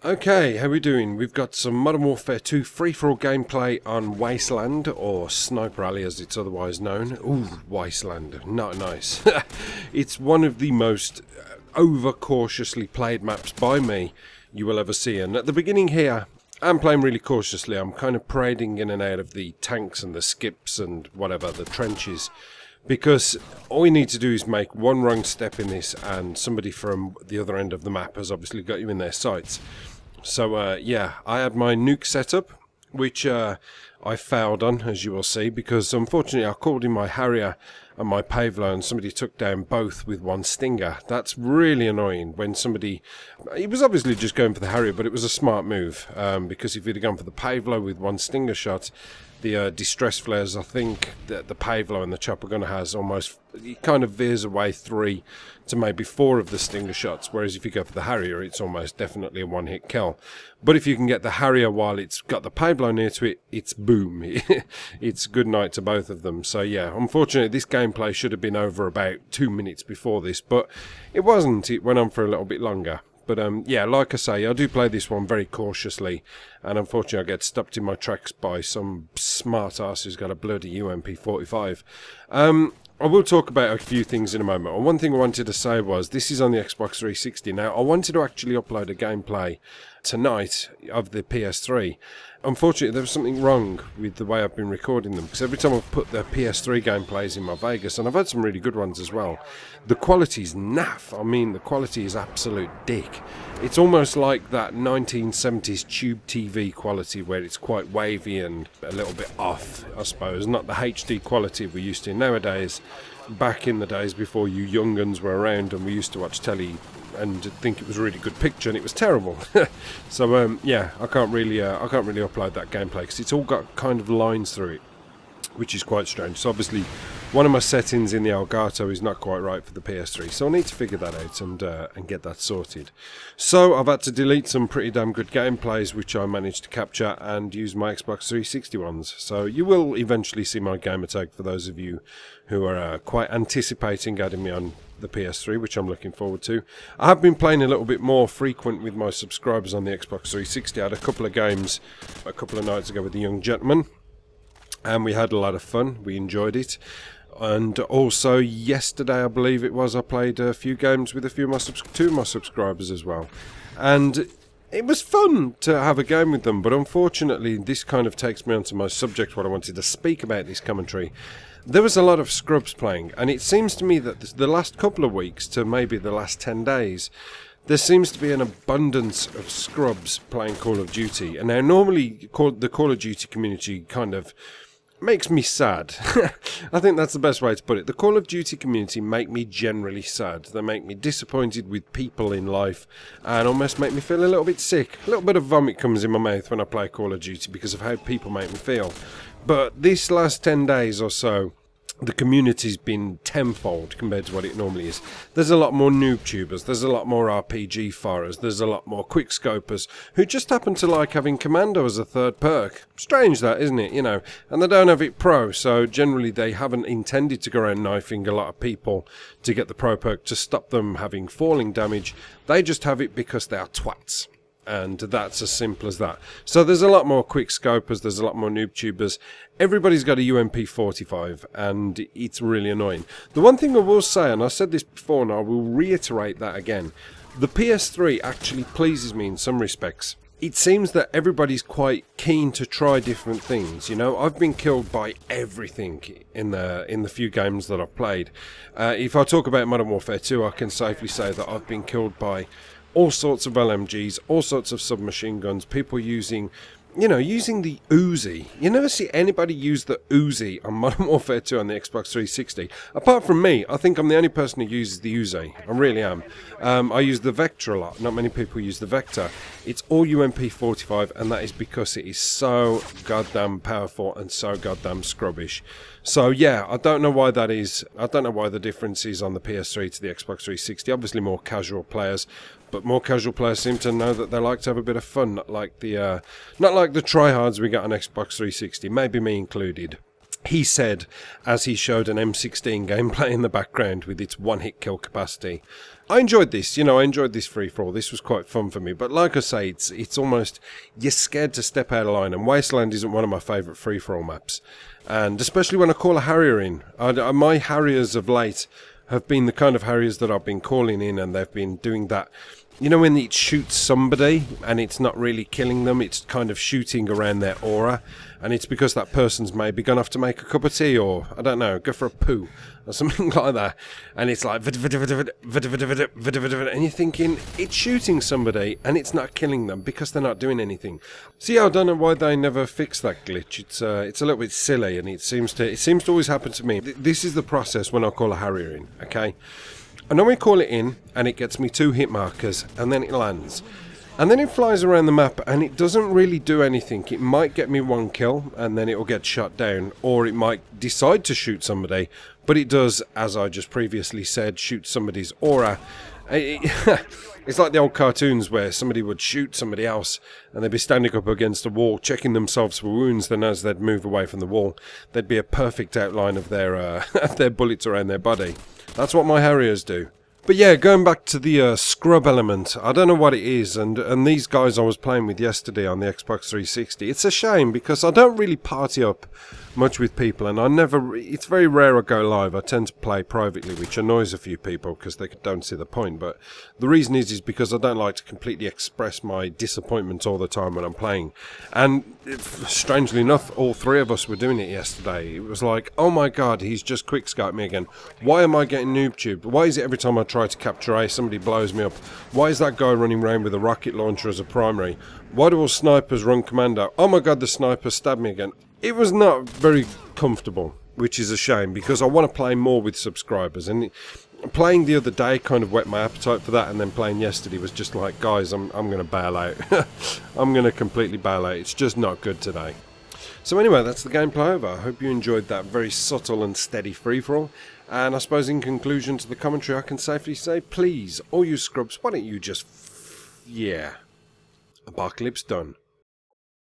Okay, how we doing? We've got some Modern Warfare 2 free-for-all gameplay on Wasteland, or Sniper Alley as it's otherwise known. Ooh, Wasteland, not nice. It's one of the most over-cautiously played maps by me you will ever see, and at the beginning here, I'm playing really cautiously. I'm kind of parading in and out of the tanks and the skips and whatever, the trenches. Because all we need to do is make one wrong step in this and somebody from the other end of the map has obviously got you in their sights. So yeah, I had my nuke setup, which I failed on, as you will see, because unfortunately I called in my Harrier and my Pavlo and somebody took down both with one stinger. That's really annoying when somebody... He was obviously just going for the Harrier, but it was a smart move, because if he'd have gone for the Pavlo with one stinger shot, the distress flares, I think that the Pavlo and the chopper gunner has almost, it kind of veers away 3 to maybe 4 of the stinger shots, whereas if you go for the Harrier, it's almost definitely a one-hit kill. But if you can get the Harrier while it's got the Pavlo near to it, it's boom. It's good night to both of them. So yeah, unfortunately this gameplay should have been over about 2 minutes before this, but it wasn't. It went on for a little bit longer. But yeah, like I say, I do play this one very cautiously, and unfortunately I get stopped in my tracks by some smart ass who's got a bloody UMP-45. I will talk about a few things in a moment. And one thing I wanted to say was, this is on the Xbox 360. Now, I wanted to actually upload a gameplay tonight of the PS3. Unfortunately, there was something wrong with the way I've been recording them, because every time I've put the PS3 gameplays in my Vegas, and I've had some really good ones as well, the quality's naff. I mean, the quality is absolute dick. It's almost like that 1970s tube TV quality where it's quite wavy and a little bit off, I suppose. Not the HD quality we're used to nowadays. Back in the days before you young guns were around and we used to watch telly and think it was a really good picture, and it was terrible. So yeah, I can't really upload that gameplay because it's all got kind of lines through it, which is quite strange. So obviously one of my settings in the Elgato is not quite right for the PS3, so I need to figure that out and get that sorted. So I've had to delete some pretty damn good gameplays which I managed to capture and use my Xbox 360 ones. So you will eventually see my gamertag for those of you who are quite anticipating getting me on the PS3, which I'm looking forward to. I have been playing a little bit more frequent with my subscribers on the Xbox 360. I had a couple of games a couple of nights ago with the young gentleman, and we had a lot of fun. We enjoyed it. And also yesterday, I believe it was, I played a few games with a few of two of my subscribers as well. And it was fun to have a game with them, but unfortunately this kind of takes me onto my subject, what I wanted to speak about this commentary. There was a lot of scrubs playing, and it seems to me that the last couple of weeks to maybe the last 10 days, there seems to be an abundance of scrubs playing Call of Duty. And now normally the Call of Duty community kind of makes me sad. I think that's the best way to put it. The Call of Duty community make me generally sad. They make me disappointed with people in life and almost make me feel a little bit sick. A little bit of vomit comes in my mouth when I play Call of Duty because of how people make me feel. But this last 10 days or so, the community's been tenfold compared to what it normally is. There's a lot more noob tubers, there's a lot more RPG farers, there's a lot more quickscopers who just happen to like having Commando as a third perk. Strange that, isn't it? You know, and they don't have it pro, so generally they haven't intended to go around knifing a lot of people to get the pro perk to stop them having falling damage. They just have it because they are twats. And that's as simple as that. So there's a lot more quick scopers, there's a lot more noob tubers. Everybody's got a UMP-45 and it's really annoying. The one thing I will say, and I said this before and I will reiterate that again, the PS3 actually pleases me in some respects. It seems that everybody's quite keen to try different things. You know, I've been killed by everything in the few games that I've played. If I talk about Modern Warfare 2, I can safely say that I've been killed by all sorts of LMGs, all sorts of submachine guns, people using, you know, using the Uzi. You never see anybody use the Uzi on Modern Warfare 2 on the Xbox 360. Apart from me, I think I'm the only person who uses the Uzi. I really am. I use the Vector a lot. Not many people use the Vector. It's all UMP-45, and that is because it is so goddamn powerful and so goddamn scrubbish. So yeah, I don't know why that is. I don't know why the difference is on the PS3 to the Xbox 360. Obviously more casual players, but more casual players seem to know that they like to have a bit of fun, not like the tryhards we got on Xbox 360, maybe me included. he said, as he showed an M16 gameplay in the background with its one-hit kill capacity. I enjoyed this, I enjoyed this free-for-all. This was quite fun for me. But like I say, it's almost, you're scared to step out of line. And Wasteland isn't one of my favourite free-for-all maps. And especially when I call a Harrier in. My Harriers of late have been the kind of Harriers that I've been calling in, and they've been doing that. When it shoots somebody and it's not really killing them, it's kind of shooting around their aura, and it's because that person's maybe gone off to make a cup of tea, or, I don't know, go for a poo, or something like that, and it's like, and you're thinking, it's shooting somebody, and it's not killing them, because they're not doing anything. See, I don't know why they never fix that glitch. It's a little bit silly, and it seems to always happen to me. This is the process when I call a Harrier in, okay? I normally call it in, and it gets me 2 hit markers, and then it lands. And then it flies around the map, and it doesn't really do anything. It might get me 1 kill, and then it will get shot down, or it might decide to shoot somebody, but it does, as I just previously said, shoot somebody's aura. It's like the old cartoons where somebody would shoot somebody else, and they'd be standing up against a wall, checking themselves for wounds, then as they'd move away from the wall, there'd be a perfect outline of their bullets around their body. That's what my Harriers do. But yeah, going back to the scrub element, I don't know what it is, and these guys I was playing with yesterday on the Xbox 360, it's a shame because I don't really party up much with people, and it's very rare I go live. I tend to play privately, which annoys a few people because they don't see the point, but the reason is because I don't like to completely express my disappointment all the time when I'm playing. And strangely enough, all 3 of us were doing it yesterday. It was like, oh my god, he's just quickscoped me again. Why am I getting noob tubed? Why is it every time I try to capture A, somebody blows me up? Why is that guy running around with a rocket launcher as a primary? Why do all snipers run commando? Oh my god, the sniper stabbed me again. It was not very comfortable, which is a shame, because I want to play more with subscribers, and playing the other day kind of whet my appetite for that, and then playing yesterday was just like, guys, I'm going to bail out. I'm going to completely bail out. It's just not good today. So anyway, that's the gameplay over. I hope you enjoyed that very subtle and steady free-for-all, and I suppose in conclusion to the commentary I can safely say, please, all you scrubs, why don't you just... yeah. Apocalypse done.